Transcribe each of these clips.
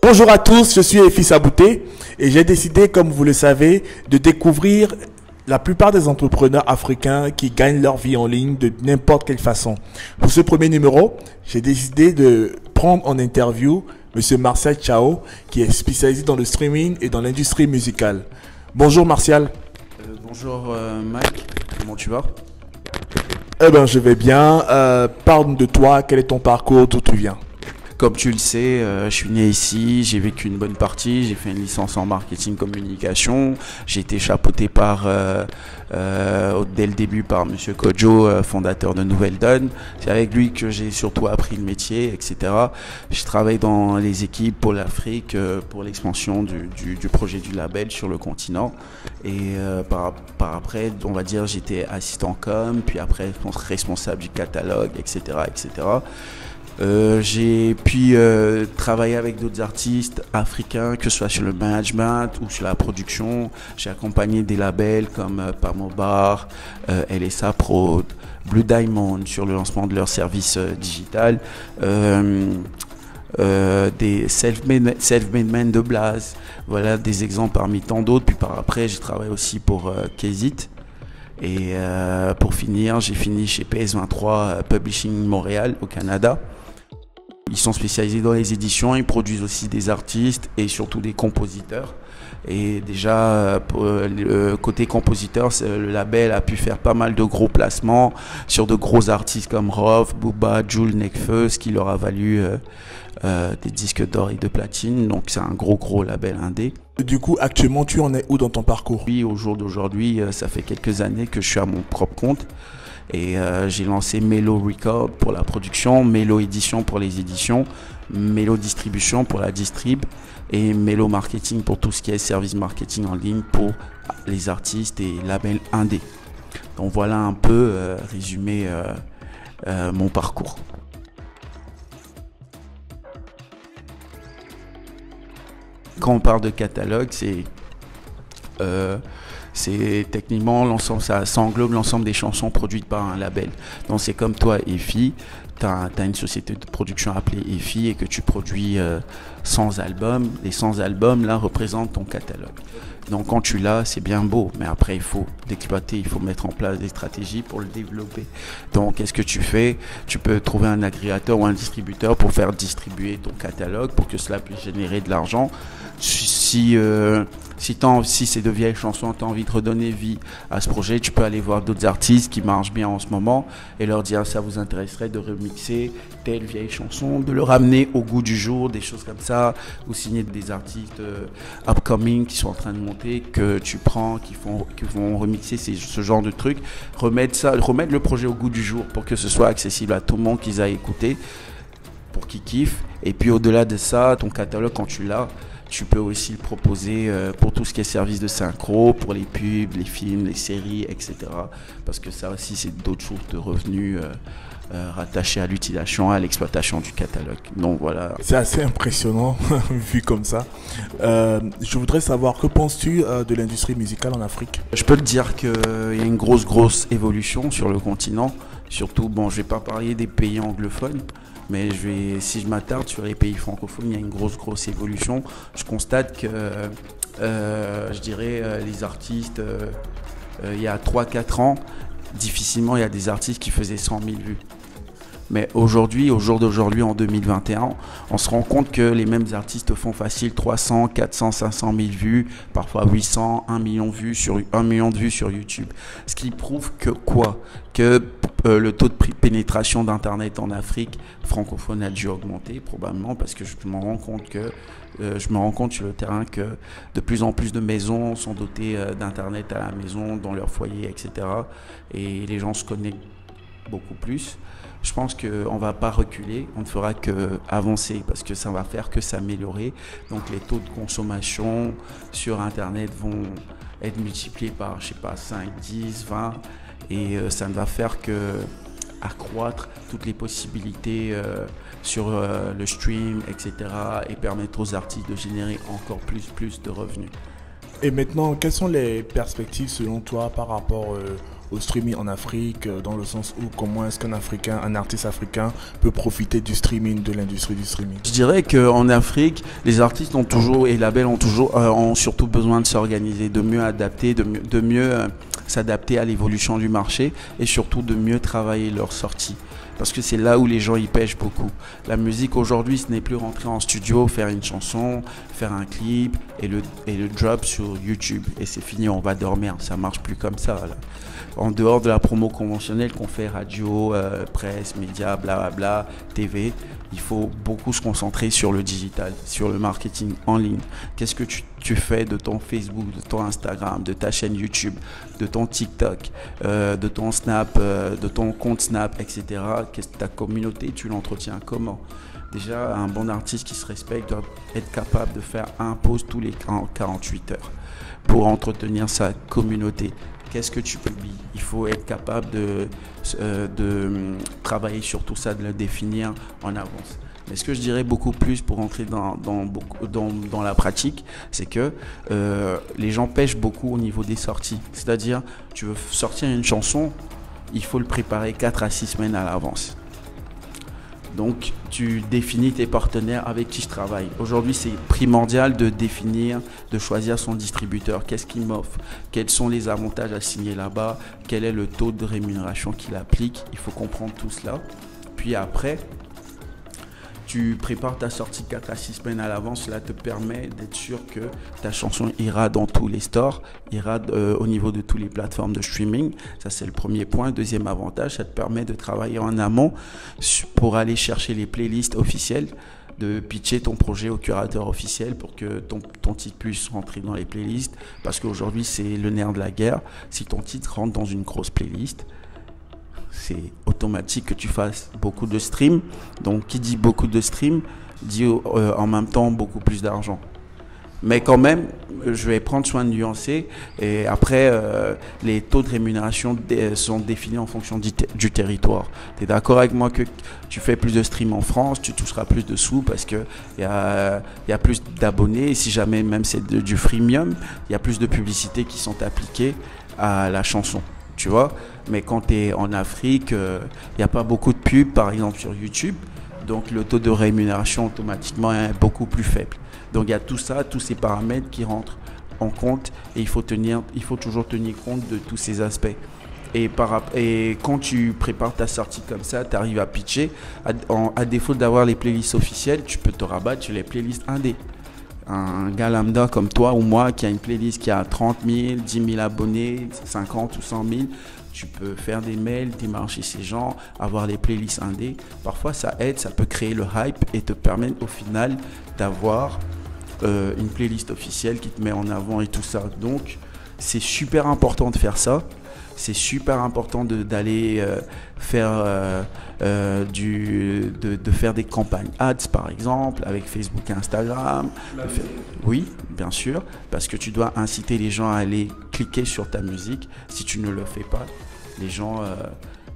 Bonjour à tous, je suis Efis Abouté et j'ai décidé, comme vous le savez, de découvrir la plupart des entrepreneurs africains qui gagnent leur vie en ligne de n'importe quelle façon. Pour ce premier numéro, j'ai décidé de prendre en interview Monsieur Martial Chao, qui est spécialisé dans le streaming et dans l'industrie musicale. Bonjour Martial. Bonjour Mike, comment tu vas? Je vais bien. Parle de toi, quel est ton parcours, d'où tu viens? Comme tu le sais, je suis né ici, j'ai vécu une bonne partie, j'ai fait une licence en marketing communication, j'ai été chapeauté dès le début par Monsieur Kojo, fondateur de Nouvelle Donne. C'est avec lui que j'ai surtout appris le métier, etc. Je travaille dans les équipes pour l'Afrique, pour l'expansion du projet du label sur le continent. Et par après, on va dire, j'étais assistant com, puis après responsable du catalogue, etc., etc. J'ai puis travaillé avec d'autres artistes africains, que ce soit sur le management ou sur la production. J'ai accompagné des labels comme Pamobar, LSA Prod, Blue Diamond sur le lancement de leur service digital, des self-made men de Blaze. Voilà des exemples parmi tant d'autres. Puis par après, j'ai travaillé aussi pour Kezit. Et pour finir, j'ai fini chez PS23 Publishing Montréal au Canada. Ils sont spécialisés dans les éditions, ils produisent aussi des artistes et surtout des compositeurs. Et déjà, côté compositeur, le label a pu faire pas mal de gros placements sur de gros artistes comme Rof, Booba, Jul, Nekfeu, ce qui leur a valu des disques d'or et de platine. Donc c'est un gros label indé. Du coup, actuellement, tu en es où dans ton parcours? Oui, au jour d'aujourd'hui, ça fait quelques années que je suis à mon propre compte. Et j'ai lancé Melo Record pour la production, Melo Édition pour les éditions, Melo Distribution pour la distrib et Melo Marketing pour tout ce qui est service marketing en ligne pour les artistes et labels indés. Donc voilà un peu résumé mon parcours. Quand on parle de catalogue, c'est techniquement l'ensemble, ça englobe l'ensemble des chansons produites par un label. Donc c'est comme toi, EFI, tu as une société de production appelée EFI et que tu produis 100 albums. Les 100 albums là représentent ton catalogue. Donc quand tu l'as, c'est bien beau, mais après il faut l'exploiter, il faut mettre en place des stratégies pour le développer. Donc qu'est-ce que tu fais? Tu peux trouver un agrégateur ou un distributeur pour faire distribuer ton catalogue pour que cela puisse générer de l'argent. Si c'est de vieilles chansons, tu as envie de redonner vie à ce projet, tu peux aller voir d'autres artistes qui marchent bien en ce moment et leur dire ça vous intéresserait de remixer telle vieille chanson, de le ramener au goût du jour, des choses comme ça, ou signer des artistes upcoming qui sont en train de monter, que tu prends, qui vont remixer ce genre de trucs, remettre le projet au goût du jour pour que ce soit accessible à tout le monde, qu'ils aillent écouter, pour qu'ils kiffent. Et puis au-delà de ça, ton catalogue, quand tu l'as, tu peux aussi le proposer pour tout ce qui est service de synchro, pour les pubs, les films, les séries, etc. Parce que ça aussi, c'est d'autres sources de revenus rattachées à l'utilisation, à l'exploitation du catalogue. Donc voilà. C'est assez impressionnant, vu comme ça. Je voudrais savoir, que penses-tu de l'industrie musicale en Afrique? Je peux te dire qu'il y a une grosse évolution sur le continent. Surtout, je ne vais pas parler des pays anglophones. Mais si je m'attarde sur les pays francophones, il y a une grosse évolution. Je constate que, je dirais, les artistes, il y a 3-4 ans, difficilement il y a des artistes qui faisaient 100 000 vues. Mais aujourd'hui, au jour d'aujourd'hui, en 2021, on se rend compte que les mêmes artistes font facile 300, 400, 500 000 vues, parfois 800, 1 million de vues sur YouTube. Ce qui prouve que quoi? Que le taux de pénétration d'Internet en Afrique francophone a dû augmenter, probablement, parce que je me rends compte sur le terrain que de plus en plus de maisons sont dotées d'Internet à la maison, dans leur foyer, etc. Et les gens se connectent beaucoup plus. Je pense qu'on ne va pas reculer, on ne fera qu'avancer parce que ça va faire que s'améliorer. Donc les taux de consommation sur Internet vont être multipliés par, 5, 10, 20 et ça ne va faire qu'accroître toutes les possibilités sur le stream, etc. et permettre aux artistes de générer encore plus de revenus. Et maintenant, quelles sont les perspectives selon toi par rapport au streaming en Afrique, dans le sens où comment est-ce qu'un Africain, un artiste africain peut profiter du streaming, de l'industrie du streaming? Je dirais qu'en Afrique, les artistes ont toujours, et les labels ont surtout besoin de s'organiser, de mieux adapter, de mieux s'adapter à l'évolution du marché et surtout de mieux travailler leurs sorties. Parce que c'est là où les gens y pêchent beaucoup. La musique aujourd'hui, ce n'est plus rentrer en studio, faire une chanson, faire un clip et le drop sur YouTube. Et c'est fini, on va dormir. Ça marche plus comme ça, là. En dehors de la promo conventionnelle qu'on fait radio, presse, médias, blablabla, TV, il faut beaucoup se concentrer sur le digital, sur le marketing en ligne. Qu'est-ce que tu fais de ton Facebook, de ton Instagram, de ta chaîne YouTube, de ton TikTok, de ton Snap, de ton compte Snap, etc. Qu'est-ce que ta communauté, tu l'entretiens comment? Déjà, un bon artiste qui se respecte doit être capable de faire un post tous les 48 heures pour entretenir sa communauté. Qu'est-ce que tu publies? Il faut être capable de travailler sur tout ça, de le définir en avance. Mais ce que je dirais beaucoup plus pour entrer dans la pratique, c'est que les gens pêchent beaucoup au niveau des sorties. C'est-à-dire, tu veux sortir une chanson, il faut le préparer 4 à 6 semaines à l'avance. Donc, tu définis tes partenaires avec qui je travaille. Aujourd'hui, c'est primordial de définir, de choisir son distributeur. Qu'est-ce qu'il m'offre? Quels sont les avantages à signer là-bas? Quel est le taux de rémunération qu'il applique? Il faut comprendre tout cela. Puis après, tu prépares ta sortie 4 à 6 semaines à l'avance. Cela te permet d'être sûr que ta chanson ira dans tous les stores, ira au niveau de toutes les plateformes de streaming. Ça, c'est le premier point. Deuxième avantage, ça te permet de travailler en amont pour aller chercher les playlists officielles, de pitcher ton projet au curateur officiel pour que ton titre puisse rentrer dans les playlists. Parce qu'aujourd'hui, c'est le nerf de la guerre. Si ton titre rentre dans une grosse playlist, c'est automatique que tu fasses beaucoup de streams. Donc, qui dit beaucoup de streams, dit en même temps beaucoup plus d'argent. Mais quand même, je vais prendre soin de nuancer. Et après, les taux de rémunération sont définis en fonction du territoire. Tu es d'accord avec moi que tu fais plus de streams en France, tu toucheras plus de sous parce qu'il y a plus d'abonnés. Et si jamais même c'est du freemium, il y a plus de publicités qui sont appliquées à la chanson. Tu vois, mais quand tu es en Afrique, il n'y a pas beaucoup de pubs, par exemple sur YouTube, donc le taux de rémunération automatiquement est beaucoup plus faible. Donc il y a tout ça, tous ces paramètres qui rentrent en compte et il faut toujours tenir compte de tous ces aspects. Et quand tu prépares ta sortie comme ça, tu arrives à pitcher, à défaut d'avoir les playlists officielles, tu peux te rabattre sur les playlists indés. Un gars lambda comme toi ou moi qui a une playlist qui a 30 000, 10 000 abonnés, 50 ou 100 000, tu peux faire des mails, démarcher ces gens, avoir les playlists indés. Parfois, ça aide, ça peut créer le hype et te permettre au final d'avoir une playlist officielle qui te met en avant et tout ça. Donc, c'est super important de faire ça. C'est super important d'aller faire faire des campagnes ads par exemple avec Facebook et Instagram. Oui, bien sûr, parce que tu dois inciter les gens à aller cliquer sur ta musique. Si tu ne le fais pas, les gens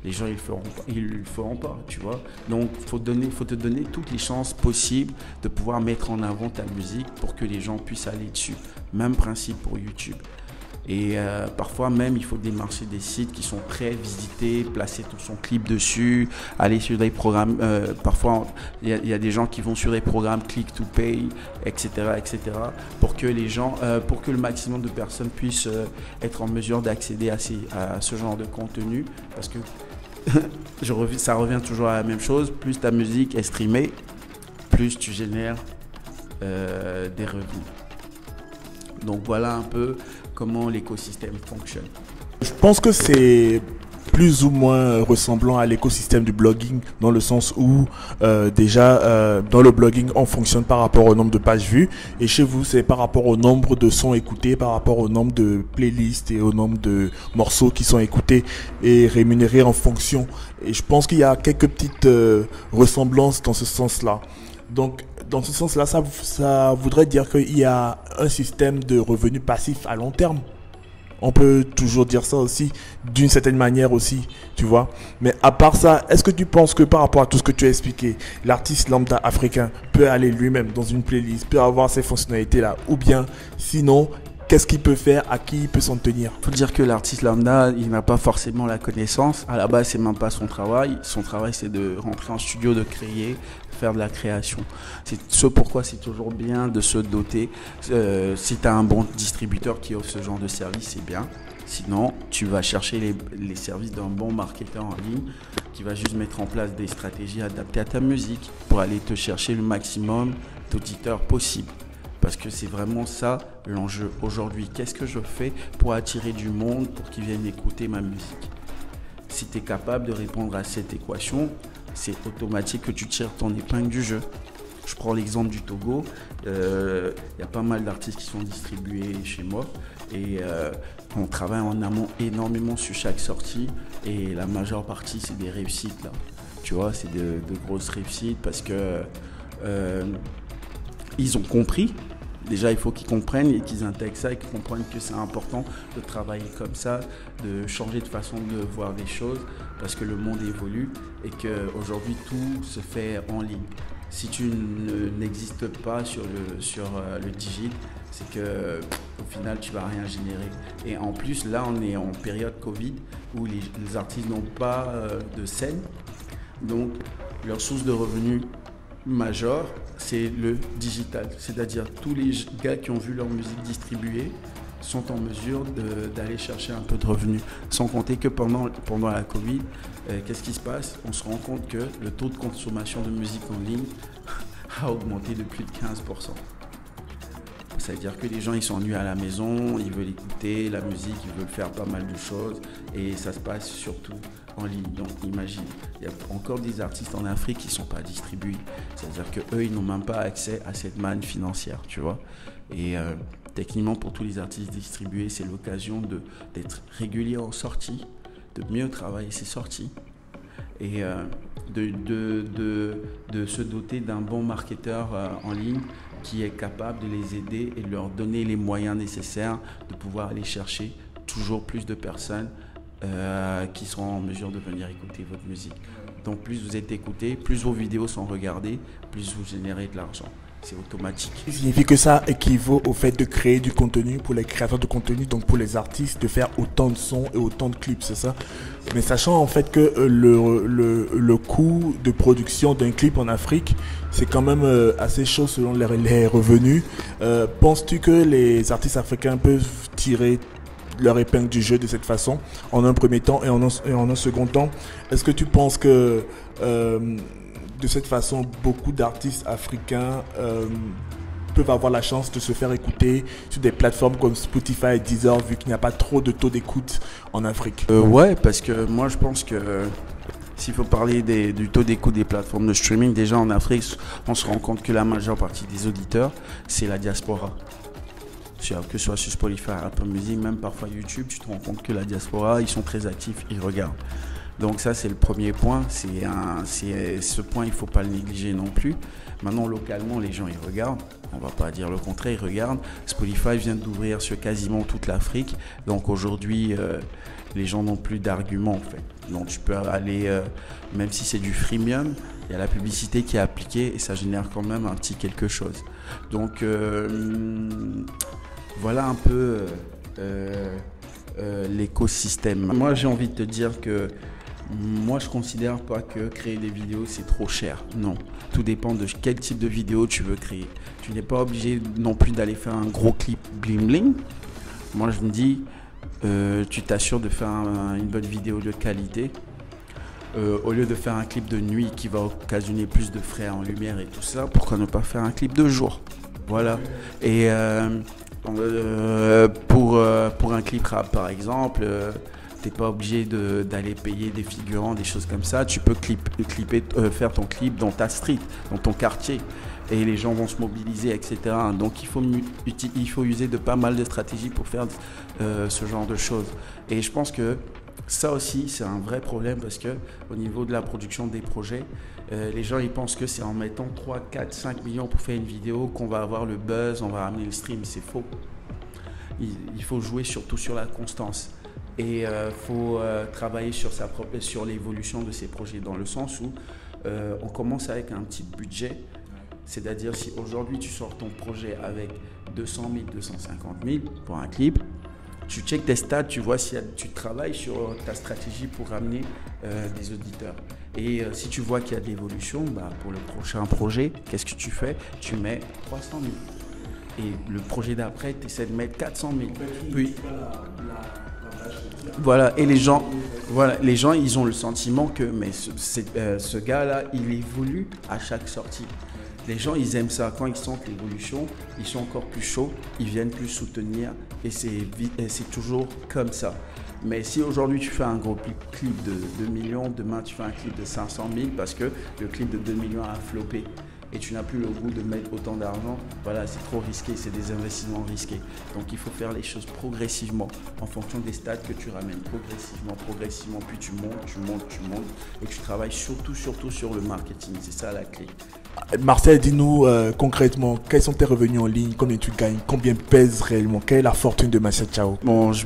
ils le feront pas, tu vois. Donc faut te donner toutes les chances possibles de pouvoir mettre en avant ta musique pour que les gens puissent aller dessus. Même principe pour YouTube. Et parfois même il faut démarcher des sites qui sont prêts, visiter, placer tout son clip dessus, aller sur des programmes, parfois il y a des gens qui vont sur des programmes click to pay, etc. pour que les gens, pour que le maximum de personnes puissent être en mesure d'accéder à ce genre de contenu, parce que ça revient toujours à la même chose, plus ta musique est streamée, plus tu génères des revenus. Donc voilà un peu comment l'écosystème fonctionne. Je pense que c'est plus ou moins ressemblant à l'écosystème du blogging, dans le sens où déjà dans le blogging on fonctionne par rapport au nombre de pages vues, et chez vous c'est par rapport au nombre de sons écoutés, par rapport au nombre de playlists et au nombre de morceaux qui sont écoutés et rémunérés en fonction. Et je pense qu'il y a quelques petites ressemblances dans ce sens-là. Donc dans ce sens-là, ça voudrait dire qu'il y a un système de revenus passifs à long terme. On peut toujours dire ça aussi, d'une certaine manière aussi, tu vois. Mais à part ça, est-ce que tu penses que par rapport à tout ce que tu as expliqué, l'artiste lambda africain peut aller lui-même dans une playlist, peut avoir ces fonctionnalités-là, ou bien sinon, qu'est-ce qu'il peut faire, à qui il peut s'en tenir? Il faut dire que l'artiste lambda, il n'a pas forcément la connaissance. À la base, c'est même pas son travail. Son travail, c'est de rentrer en studio, de créer, faire de la création. C'est ce pourquoi c'est toujours bien de se doter. Si tu as un bon distributeur qui offre ce genre de service, c'est bien. Sinon, tu vas chercher les services d'un bon marketeur en ligne qui va juste mettre en place des stratégies adaptées à ta musique pour aller te chercher le maximum d'auditeurs possible. Parce que c'est vraiment ça l'enjeu aujourd'hui. Qu'est-ce que je fais pour attirer du monde, pour qu'ils viennent écouter ma musique? Si tu es capable de répondre à cette équation, c'est automatique que tu tires ton épingle du jeu. Je prends l'exemple du Togo. Il y a pas mal d'artistes qui sont distribués chez moi. Et on travaille en amont énormément sur chaque sortie. Et la majeure partie, c'est des réussites, là. Tu vois, c'est de grosses réussites parce que ils ont compris. Déjà, il faut qu'ils comprennent et qu'ils intègrent ça et qu'ils comprennent que c'est important de travailler comme ça, de changer de façon de voir les choses parce que le monde évolue et qu'aujourd'hui, tout se fait en ligne. Si tu n'existes pas sur le digit, c'est que au final, tu vas rien générer. Et en plus, là, on est en période Covid où les artistes n'ont pas de scène. Donc, leur source de revenus majeure, c'est le digital. C'est-à-dire tous les gars qui ont vu leur musique distribuée sont en mesure d'aller chercher un peu de revenus. Sans compter que pendant la Covid, qu'est-ce qui se passe? On se rend compte que le taux de consommation de musique en ligne a augmenté de plus de 15%. C'est-à-dire que les gens, ils sont venus à la maison, ils veulent écouter la musique, ils veulent faire pas mal de choses et ça se passe surtout en ligne. Donc imagine, il y a encore des artistes en Afrique qui ne sont pas distribués. C'est-à-dire qu'eux, ils n'ont même pas accès à cette manne financière, tu vois. Et techniquement, pour tous les artistes distribués, c'est l'occasion d'être régulier en sortie, de mieux travailler ses sorties et de se doter d'un bon marketeur en ligne qui est capable de les aider et de leur donner les moyens nécessaires de pouvoir aller chercher toujours plus de personnes qui seront en mesure de venir écouter votre musique. Donc plus vous êtes écouté, plus vos vidéos sont regardées, plus vous générez de l'argent. C'est automatique. Ça signifie que ça équivaut au fait de créer du contenu pour les créateurs de contenu, donc pour les artistes, de faire autant de sons et autant de clips, c'est ça? Mais sachant en fait que le coût de production d'un clip en Afrique, c'est quand même assez chaud selon les revenus. Penses-tu que les artistes africains peuvent tirer leur épingle du jeu de cette façon, en un premier temps et en un second temps? Est-ce que tu penses que de cette façon, beaucoup d'artistes africains peuvent avoir la chance de se faire écouter sur des plateformes comme Spotify et Deezer, vu qu'il n'y a pas trop de taux d'écoute en Afrique? Ouais, parce que moi je pense que s'il faut parler du taux d'écoute des plateformes de streaming, déjà en Afrique, on se rend compte que la majeure partie des auditeurs, c'est la diaspora. Que ce soit sur Spotify, Apple Music, même parfois YouTube, tu te rends compte que la diaspora, ils sont très actifs, ils regardent. Donc ça, c'est le premier point. Ce point, il ne faut pas le négliger non plus. Maintenant, localement, les gens, ils regardent. On ne va pas dire le contraire, ils regardent. Spotify vient d'ouvrir sur quasiment toute l'Afrique. Donc aujourd'hui, les gens n'ont plus d'arguments, en fait. Donc tu peux aller, même si c'est du freemium, il y a la publicité qui est appliquée et ça génère quand même un petit quelque chose. Donc voilà un peu l'écosystème. Moi, j'ai envie de te dire que moi, je ne considère pas que créer des vidéos, c'est trop cher. Non. Tout dépend de quel type de vidéo tu veux créer. Tu n'es pas obligé non plus d'aller faire un gros clip bling bling. Moi, je me dis, tu t'assures de faire une bonne vidéo de qualité. Au lieu de faire un clip de nuit qui va occasionner plus de frais en lumière et tout ça, pourquoi ne pas faire un clip de jour? Voilà. Et pour un clip rap, par exemple, tu n'es pas obligé d'aller payer des figurants, des choses comme ça. Tu peux faire ton clip dans ta street, dans ton quartier. Et les gens vont se mobiliser, etc. Donc il faut user de pas mal de stratégies pour faire ce genre de choses. Et je pense que ça aussi, c'est un vrai problème parce que au niveau de la production des projets, les gens ils pensent que c'est en mettant 3, 4, 5 millions pour faire une vidéo qu'on va avoir le buzz, on va ramener le stream. C'est faux. Il faut jouer surtout sur la constance. Et faut travailler sur l'évolution de ces projets dans le sens où on commence avec un petit budget C'est-à-dire si aujourd'hui tu sors ton projet avec 200 000, 250 000 pour un clip, tu checkes tes stats, tu vois si tu travailles sur ta stratégie pour ramener des auditeurs. Et si tu vois qu'il y a de l'évolution, pour le prochain projet, qu'est-ce que tu fais? Tu mets 300 000. Et le projet d'après, tu essaies de mettre 400 000. Puis, voilà, et les gens, ils ont le sentiment que ce gars-là, il évolue à chaque sortie. Les gens, ils aiment ça. Quand ils sentent l'évolution, ils sont encore plus chauds, ils viennent plus soutenir et c'est toujours comme ça. Mais si aujourd'hui tu fais un gros clip de 2 millions, demain tu fais un clip de 500 000 parce que le clip de 2 millions a floppé et tu n'as plus le goût de mettre autant d'argent, voilà, c'est trop risqué, c'est des investissements risqués. Donc il faut faire les choses progressivement en fonction des stats que tu ramènes, progressivement, puis tu montes et tu travailles surtout sur le marketing, c'est ça la clé. Marcel, dis-nous concrètement, quels sont tes revenus en ligne, combien tu gagnes, combien pèse réellement, quelle est la fortune de Marcel Ciao? Bon, je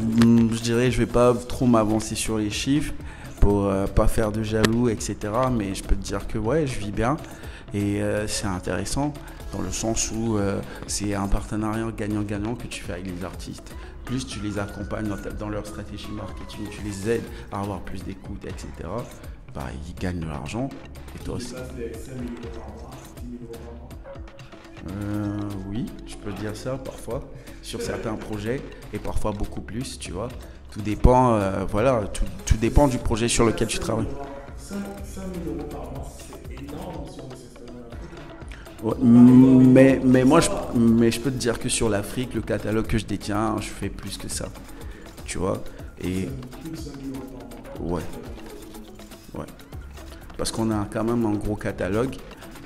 dirais, je vais pas trop m'avancer sur les chiffres pour pas faire de jaloux, etc. Mais je peux te dire que ouais, je vis bien et c'est intéressant dans le sens où c'est un partenariat gagnant-gagnant que tu fais avec les artistes. Plus tu les accompagnes dans leur stratégie marketing, tu les aides à avoir plus d'écoute, etc. Ils gagnent de l'argent et toi aussi. Oui, je peux dire ça parfois sur certains projets et parfois beaucoup plus, tu vois. Tout dépend, tout dépend du projet sur lequel tu travailles. 5 000 € par mois, c'est énorme sur le secteur. Ouais, mais je peux te dire que sur l'Afrique, le catalogue que je détiens, je fais plus que ça, tu vois. Et ouais. Parce qu'on a quand même un gros catalogue,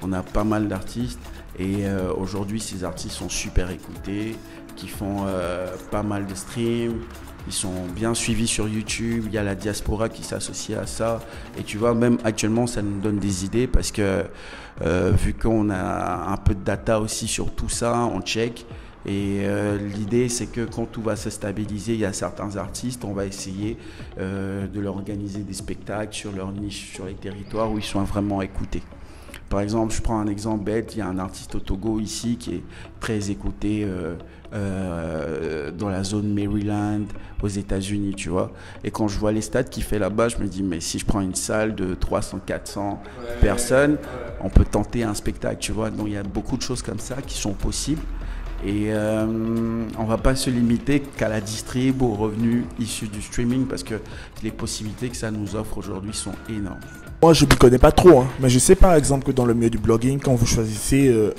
on a pas mal d'artistes et aujourd'hui ces artistes sont super écoutés, qui font pas mal de streams, ils sont bien suivis sur YouTube, il y a la diaspora qui s'associe à ça et tu vois même actuellement ça nous donne des idées parce que vu qu'on a un peu de data aussi sur tout ça, on check. Et l'idée, c'est que quand tout va se stabiliser, il y a certains artistes, on va essayer de leur organiser des spectacles sur leur niche, sur les territoires où ils sont vraiment écoutés. Par exemple, je prends un exemple bête, il y a un artiste au Togo ici qui est très écouté dans la zone Maryland, aux États-Unis, tu vois. Et quand je vois les stats qu'il fait là-bas, je me dis, mais si je prends une salle de 300-400 personnes, on peut tenter un spectacle, tu vois. Donc il y a beaucoup de choses comme ça qui sont possibles. Et on va pas se limiter qu'à la distrib, aux revenus issus du streaming parce que les possibilités que ça nous offre aujourd'hui sont énormes. Moi, je ne connais pas trop, mais je sais par exemple que dans le milieu du blogging, quand vous choisissez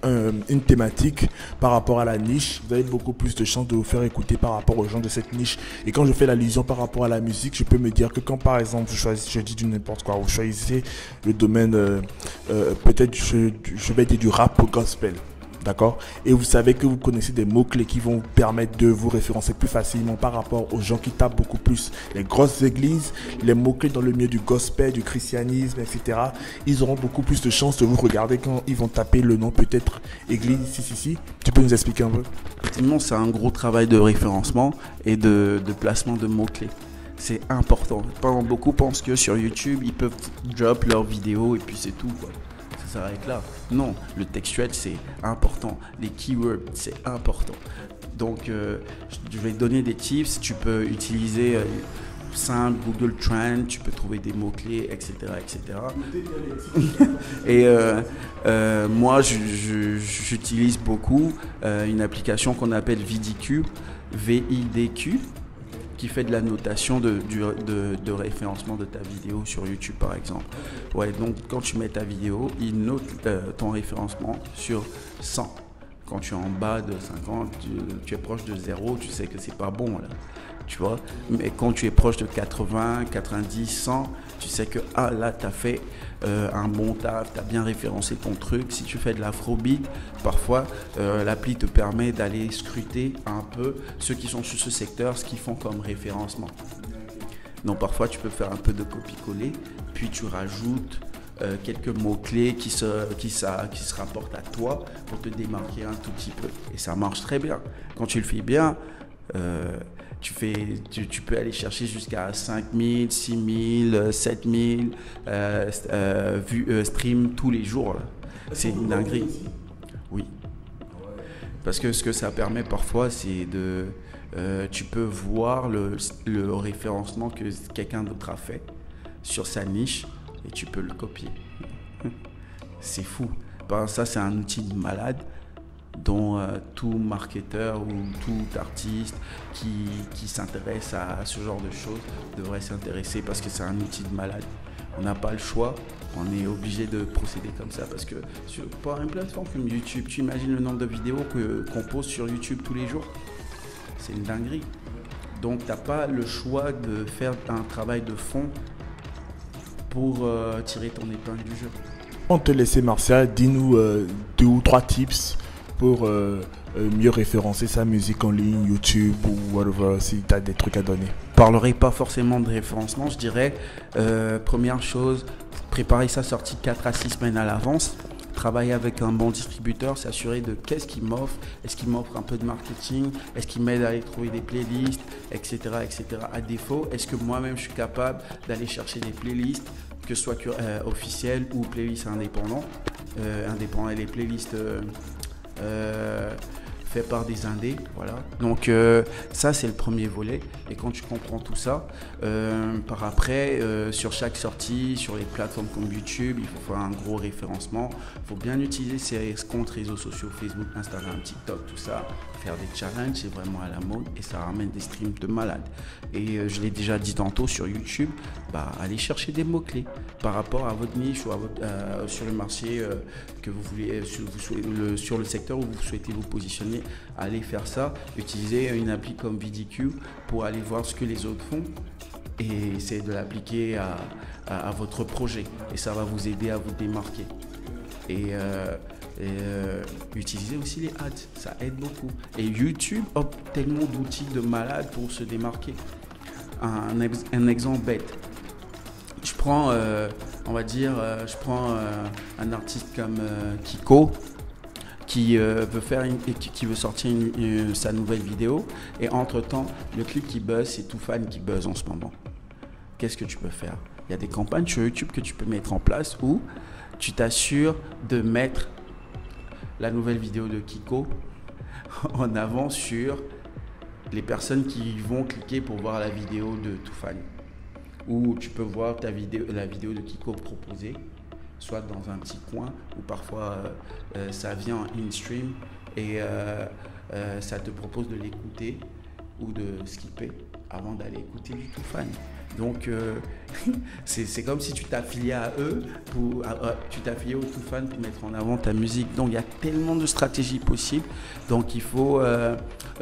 une thématique par rapport à la niche, vous avez beaucoup plus de chances de vous faire écouter par rapport aux gens de cette niche. Et quand je fais l'allusion par rapport à la musique, je peux me dire que quand par exemple je dis du n'importe quoi, vous choisissez le domaine, peut-être je vais dire du rap au gospel. D'accord? Et vous savez que vous connaissez des mots-clés qui vont vous permettre de vous référencer plus facilement par rapport aux gens qui tapent beaucoup plus les grosses églises, les mots-clés dans le milieu du gospel, du christianisme, etc. Ils auront beaucoup plus de chances de vous regarder quand ils vont taper le nom peut-être église, si. Tu peux nous expliquer un peu? Effectivement, c'est un gros travail de référencement et de placement de mots-clés. C'est important. Beaucoup pensent que sur YouTube, ils peuvent drop leurs vidéos et puis c'est tout, quoi. Ça s'arrête là. Non, le textuel c'est important, les keywords c'est important. Donc je vais te donner des tips, tu peux utiliser simple Google Trend, tu peux trouver des mots-clés, etc. Et moi j'utilise beaucoup une application qu'on appelle VidQ, VIDQ, qui fait de la notation de référencement de ta vidéo sur YouTube par exemple. Ouais, donc quand tu mets ta vidéo, il note ton référencement sur 100. Quand tu es en bas de 50, tu es proche de 0, tu sais que c'est pas bon là. Tu vois, mais quand tu es proche de 80, 90, 100, tu sais que là tu as fait un bon taf, tu as bien référencé ton truc. Si tu fais de l'afrobeat, parfois l'appli te permet d'aller scruter un peu ceux qui sont sur ce secteur, ce qu'ils font comme référencement. Donc parfois tu peux faire un peu de copier-coller, puis tu rajoutes quelques mots-clés qui se rapportent à toi pour te démarquer un tout petit peu. Et ça marche très bien. Quand tu le fais bien, tu peux aller chercher jusqu'à 5000, 6000, 7000 streams tous les jours. Là. C'est une dinguerie. Oui. Parce que ce que ça permet parfois, c'est de... tu peux voir le référencement que quelqu'un d'autre a fait sur sa niche et tu peux le copier. C'est fou. Ben, ça, c'est un outil de malade dont tout marketeur ou tout artiste qui s'intéresse à ce genre de choses devrait s'intéresser parce que c'est un outil de malade. On n'a pas le choix, on est obligé de procéder comme ça parce que pour une plateforme comme YouTube, tu imagines le nombre de vidéos qu'on pose sur YouTube tous les jours? C'est une dinguerie. Donc tu n'as pas le choix de faire un travail de fond pour tirer ton épingle du jeu. On te laisse, Martial, dis-nous 2 ou 3 tips pour mieux référencer sa musique en ligne, YouTube ou whatever, si tu as des trucs à donner. Je ne parlerai pas forcément de référencement, je dirais, première chose, préparer sa sortie 4 à 6 semaines à l'avance, travailler avec un bon distributeur, s'assurer de qu'est-ce qu'il m'offre, est-ce qu'il m'offre un peu de marketing, est-ce qu'il m'aide à aller trouver des playlists, etc. etc. À défaut, est-ce que moi-même je suis capable d'aller chercher des playlists, que ce soit officielles ou playlists indépendants, les playlists fait par des indés, voilà. Donc ça c'est le premier volet. Et quand tu comprends tout ça, par après sur chaque sortie, sur les plateformes comme YouTube, il faut faire un gros référencement. Il faut bien utiliser ces comptes réseaux sociaux, Facebook, Instagram, TikTok, tout ça. Faire des challenges, c'est vraiment à la mode et ça ramène des streams de malades. Et je l'ai déjà dit tantôt sur YouTube, allez chercher des mots-clés par rapport à votre niche ou à votre, sur le marché que vous voulez, sur le secteur où vous souhaitez vous positionner. Allez faire ça, utilisez une appli comme VDQ pour aller voir ce que les autres font et essayer de l'appliquer à votre projet et ça va vous aider à vous démarquer. Et utiliser aussi les ads, ça aide beaucoup. Et YouTube offre tellement d'outils de malade pour se démarquer. Un exemple bête. Je prends, un artiste comme Kiko qui veut sortir sa nouvelle vidéo et entre-temps, le clip qui buzz, c'est Toofan qui buzz en ce moment. Qu'est-ce que tu peux faire? Il y a des campagnes sur YouTube que tu peux mettre en place où tu t'assures de mettre la nouvelle vidéo de Kiko en avant sur les personnes qui vont cliquer pour voir la vidéo de Toofan. Ou tu peux voir la vidéo de Kiko proposée, soit dans un petit coin, ou parfois ça vient en in-stream et ça te propose de l'écouter ou de skipper avant d'aller écouter du Toofan. Donc c'est comme si tu t'affiliais à eux, tu t'affiliais au Toofan pour mettre en avant ta musique. Donc il y a tellement de stratégies possibles. Donc il faut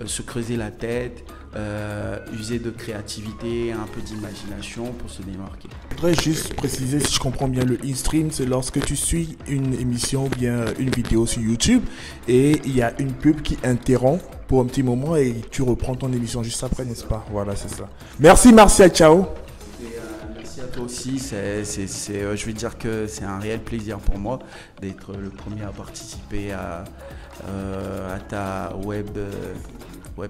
se creuser la tête, user de créativité, un peu d'imagination pour se démarquer. Je voudrais juste préciser, si je comprends bien, le in-stream, c'est lorsque tu suis une émission ou bien une vidéo sur YouTube et il y a une pub qui interrompt pour un petit moment et tu reprends ton émission juste après, n'est-ce pas? Voilà, c'est ça. Merci Martial, ciao. Merci à toi aussi, je veux dire que c'est un réel plaisir pour moi d'être le premier à participer à ta web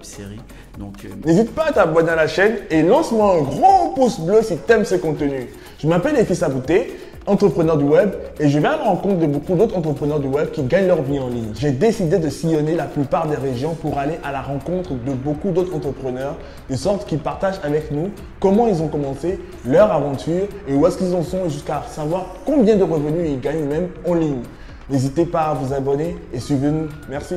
série. Donc n'hésite pas à t'abonner à la chaîne et lance-moi un gros pouce bleu si tu aimes ce contenu. Je m'appelle Efis Abouté, entrepreneur du web et je vais à la rencontre de beaucoup d'autres entrepreneurs du web qui gagnent leur vie en ligne. J'ai décidé de sillonner la plupart des régions pour aller à la rencontre de beaucoup d'autres entrepreneurs, de sorte qu'ils partagent avec nous comment ils ont commencé leur aventure et où est-ce qu'ils en sont jusqu'à savoir combien de revenus ils gagnent même en ligne. N'hésitez pas à vous abonner et suivez-nous. Merci.